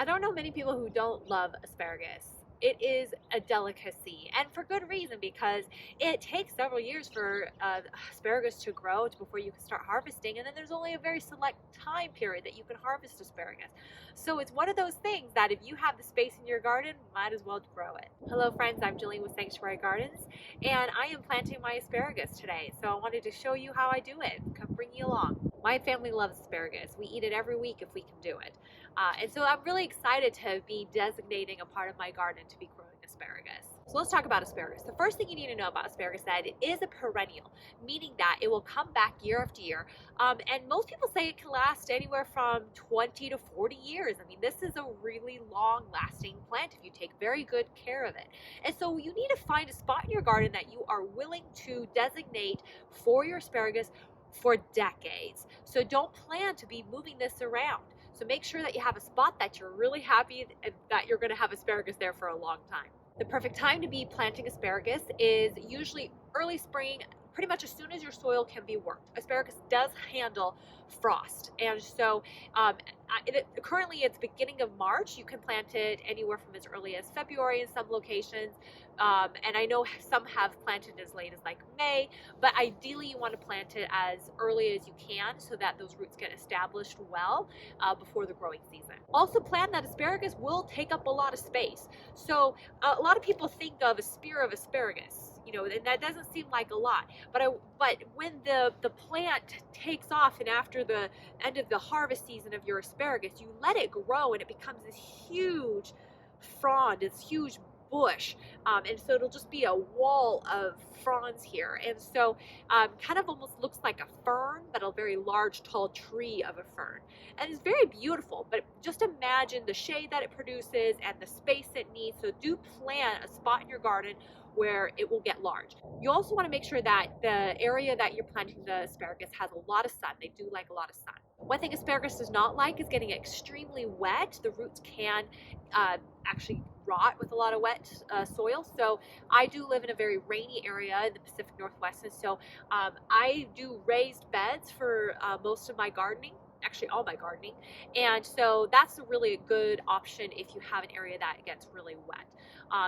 don't know many people who don't love asparagus. It is a delicacy, and for good reason, because it takes several years for asparagus to grow before you can start harvesting, and then there's only a very select time period that you can harvest asparagus. So it's one of those things that if you have the space in your garden, might as well grow it. Hello friends, I'm Jillian with Sanctuary Gardens, and I am planting my asparagus today. So I wanted to show you how I do it, come bring you along. My family loves asparagus. We eat it every week if we can do it. And so I'm really excited to be designating a part of my garden to be growing asparagus. So let's talk about asparagus. The first thing you need to know about asparagus is that it is a perennial, meaning that it will come back year after year. And most people say it can last anywhere from 20 to 40 years. I mean, this is a really long lasting plant if you take very good care of it. And so you need to find a spot in your garden that you are willing to designate for your asparagus for decades. So don't plan to be moving this around. So make sure that you have a spot that you're really happy and that you're going to have asparagus there for a long time. The perfect time to be planting asparagus is usually early spring, pretty much as soon as your soil can be worked. Asparagus does handle frost, and so currently it's beginning of March. You can plant it anywhere from as early as February in some locations, and I know some have planted as late as like May, but ideally you want to plant it as early as you can so that those roots get established well before the growing season. Also plan that asparagus will take up a lot of space. So a lot of people think of a spear of asparagus, you know, and that doesn't seem like a lot, but when the plant takes off and after the end of the harvest season of your asparagus, you let it grow and it becomes this huge frond, this huge bush, and so it'll just be a wall of fronds here, and so kind of almost looks like a fern, but a very large tall tree of a fern, and it's very beautiful. But just imagine the shade that it produces and the space it needs. So do plan a spot in your garden where it will get large. You also want to make sure that the area that you're planting the asparagus has a lot of sun. They do like a lot of sun. One thing asparagus does not like is getting extremely wet. The roots can actually rot with a lot of wet soil. So I do live in a very rainy area in the Pacific Northwest, and so I do raised beds for most of my gardening, actually all my gardening, and so that's really a good option if you have an area that gets really wet.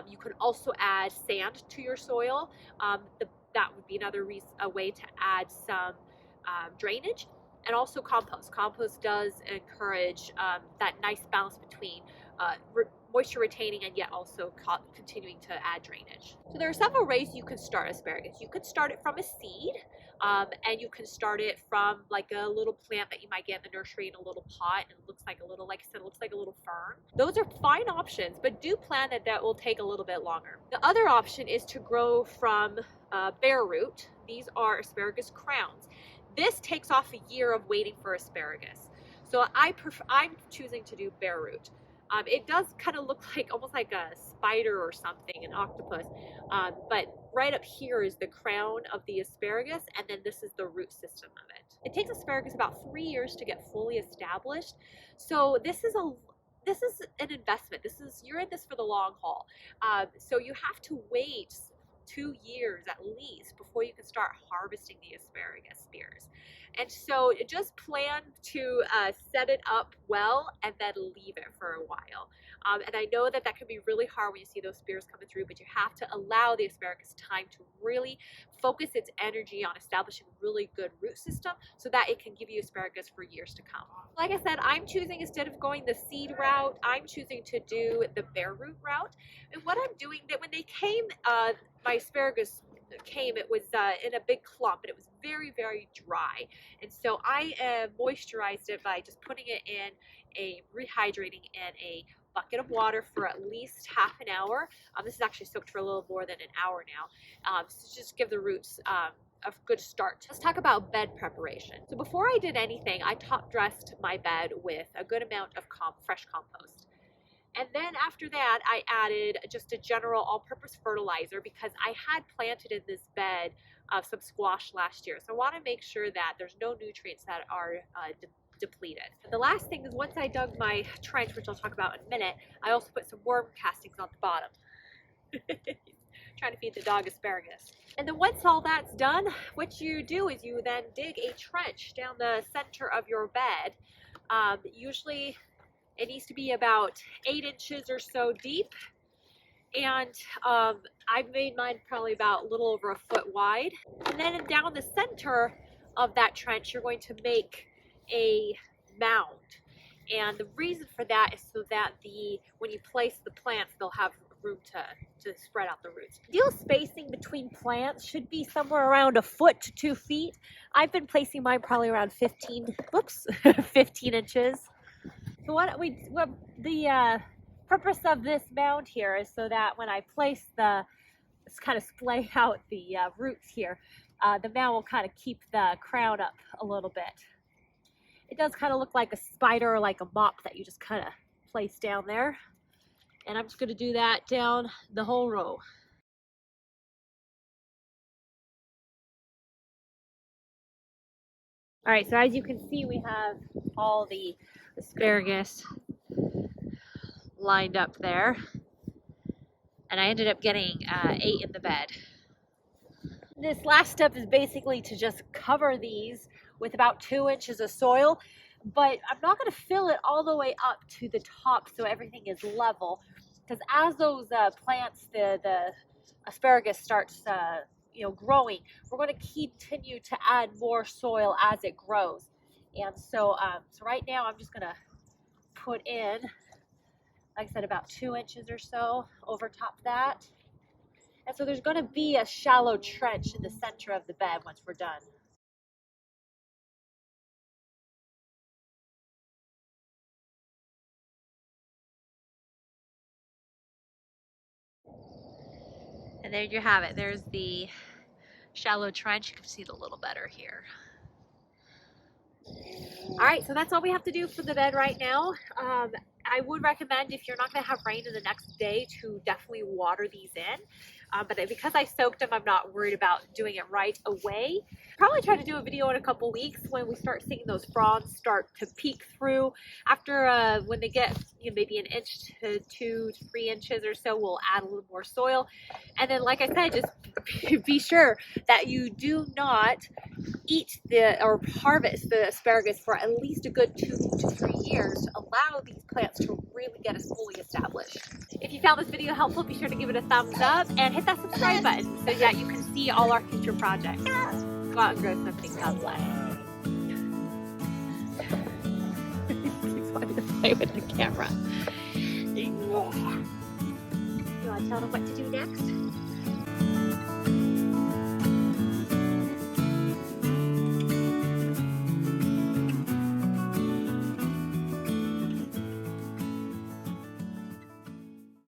You can also add sand to your soil. That would be another way to add some drainage, and also compost. Compost does encourage that nice balance between moisture retaining and yet also continuing to add drainage. So there are several ways you can start asparagus. You could start it from a seed, and you can start it from like a little plant that you might get in the nursery in a little pot, and it looks like a little, like I said, it looks like a little fern. Those are fine options, but do plan that will take a little bit longer. The other option is to grow from bare root. These are asparagus crowns. This takes off a year of waiting for asparagus. So I'm choosing to do bare root. It does kind of look like almost like a spider or something, an octopus, but right up here is the crown of the asparagus, and then this is the root system of it. It takes asparagus about 3 years to get fully established, so this is an investment. You're in this for the long haul, so you have to wait 2 years at least before you can start harvesting the asparagus spears. And so just plan to set it up well and then leave it for a while. And I know that can be really hard when you see those spears coming through, but you have to allow the asparagus time to really focus its energy on establishing a really good root system so that it can give you asparagus for years to come. Like I said, I'm choosing, instead of going the seed route, I'm choosing to do the bare root route. And what I'm doing, that when they came, my asparagus came, it was in a big clump, and it was very, very dry, and so I moisturized it by just putting it in rehydrating in a bucket of water for at least half an hour. This is actually soaked for a little more than an hour now, so just give the roots a good start. Let's talk about bed preparation. So before I did anything, I top dressed my bed with a good amount of fresh compost. And then after that, I added just a general all-purpose fertilizer because I had planted in this bed some squash last year. So I want to make sure that there's no nutrients that are depleted. The last thing is, once I dug my trench, which I'll talk about in a minute, I also put some worm castings on the bottom. Trying to feed the dog asparagus. And then once all that's done, what you do is you then dig a trench down the center of your bed. Usually It needs to be about 8 inches or so deep. And I made mine probably about a little over a foot wide. And then down the center of that trench, you're going to make a mound. And the reason for that is so that when you place the plants, they'll have room to spread out the roots. Ideal spacing between plants should be somewhere around a foot to 2 feet. I've been placing mine probably around 15 inches. So the purpose of this mound here is so that when I place kind of splay out the roots here, the mound will kind of keep the crown up a little bit. It does kind of look like a spider or like a mop that you just kind of place down there. And I'm just going to do that down the whole row. All right, so as you can see, we have all the asparagus lined up there. And I ended up getting 8 in the bed. This last step is basically to just cover these with about 2 inches of soil, but I'm not going to fill it all the way up to the top so everything is level, because as those plants, the asparagus starts growing, we're going to continue to add more soil as it grows. And so right now I'm just going to put in, like I said, about 2 inches or so over top of that. And so there's going to be a shallow trench in the center of the bed once we're done. And there you have it. There's the shallow trench. You can see it a little better here. All right, so that's all we have to do for the bed right now. I would recommend, if you're not going to have rain in the next day, to definitely water these in. But because I soaked them, I'm not worried about doing it right away. Probably try to do a video in a couple weeks when we start seeing those fronds start to peek through. After when they get maybe 1 inch to 2 to 3 inches or so, we'll add a little more soil. And then, like I said, just be sure that you do not eat or harvest the asparagus for at least a good 2 to 3 years to allow these plants to really get us fully established. If you found this video helpful, be sure to give it a thumbs up and hit that subscribe button so that you can see all our future projects. Go out and grow something. God bless. He's wanting to play with the camera. You want to tell them what to do next?